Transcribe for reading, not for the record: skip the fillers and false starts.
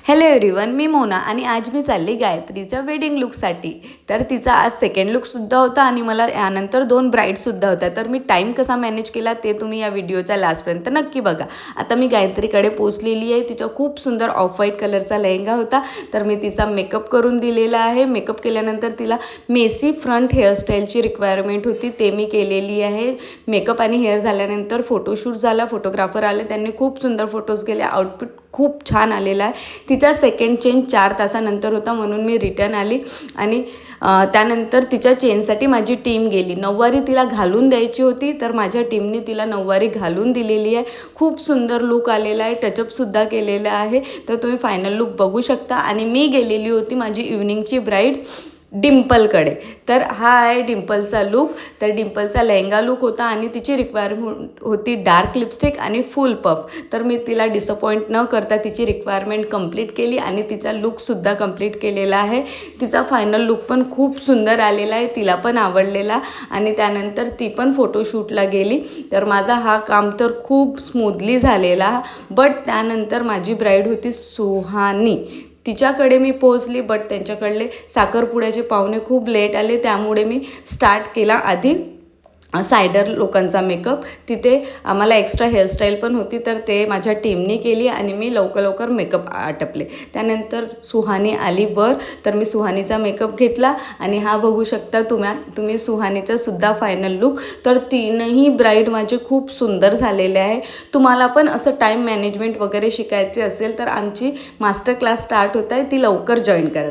Hello everyone, मी मोना आणि आज मी चालली गायत्रीच्या वेडिंग लुकसाठी. तर तिचा आज सेकंड लुकसुद्धा होता आणि मला यानंतर 2 ब्राईडसुद्धा होत्या. तर मी टाईम कसा मॅनेज केला ते तुम्ही या व्हिडिओच्या लास्टपर्यंत नक्की बघा. आता मी गायत्रीकडे पोचलेली आहे. तिचा खूप सुंदर ऑफ व्हाईट कलरचा लेहंगा होता. तर मी तिचा मेकअप करून दिलेला आहे. मेकअप केल्यानंतर तिला मेसी फ्रंट हेअरस्टाईलची रिक्वायरमेंट होती, ते मी केलेली आहे. मेकअप आणि हेअर झाल्यानंतर फोटोशूट झाला. फोटोग्राफर आले, त्यांनी खूप सुंदर फोटोज केले. आउटफिट खूप छान आलेला आहे. तिचा सेकंड चेंज 4 तासानंतर होता, म्हणून मी रिटर्न आली आणि त्यानंतर तिच्या चेंजसाठी माझी टीम गेली. नऊवारी तिला घालून द्यायची होती, तर माझ्या टीमने तिला नऊवारी घालून दिलेली आहे. खूप सुंदर लुक आलेला आहे. टचअपसुद्धा केलेला आहे. तर तुम्ही फायनल लुक बघू शकता. आणि मी गेलेली होती माझी इव्हनिंगची ब्राईड डिम्पलकडे. तर हा आहे डिम्पलचा लुक. तर डिम्पलचा लेहंगा लुक होता आणि तिची रिक्वायरमेंट होती डार्क लिपस्टिक आणि फुल पफ. तर मी तिला डिसअपॉइंट न करता तिची रिक्वायरमेंट कंप्लीट केली आणि तिचा लुकसुद्धा कंप्लीट केलेला आहे. तिचा फायनल लुक पण खूप सुंदर आलेला आहे, तिला पण आवडलेला. आणि त्यानंतर ती पण फोटोशूटला गेली. तर माझा हा काम तर खूप स्मूथली झालेला. बट त्यानंतर माझी ब्राईड होती सुहानी. तिच्याकडे मी पोहोचली, बट त्यांच्याकडले साखरपुड्याचे पाहुणे खूप लेट आले, त्यामुळे मी स्टार्ट केला आधी सायडर लोकांचा मेकअप. तिथे आम्हाला एक्स्ट्रा हेअरस्टाईल पण होती, तर ते माझ्या टीमने केली आणि मी लवकर मेकअप आटपले. त्यानंतर सुहानी आली वर, तर मी सुहानीचा मेकअप घेतला आणि हा बघू शकता तुम्ही सुहानीचा सुद्धा फायनल लुक. तर तीनही ब्राईड माझे खूप सुंदर झालेले आहे. तुम्हाला पण असं टाईम मॅनेजमेंट वगैरे शिकायचे असेल तर आमची मास्टर क्लास स्टार्ट होत आहे, ती लवकर जॉईन करा.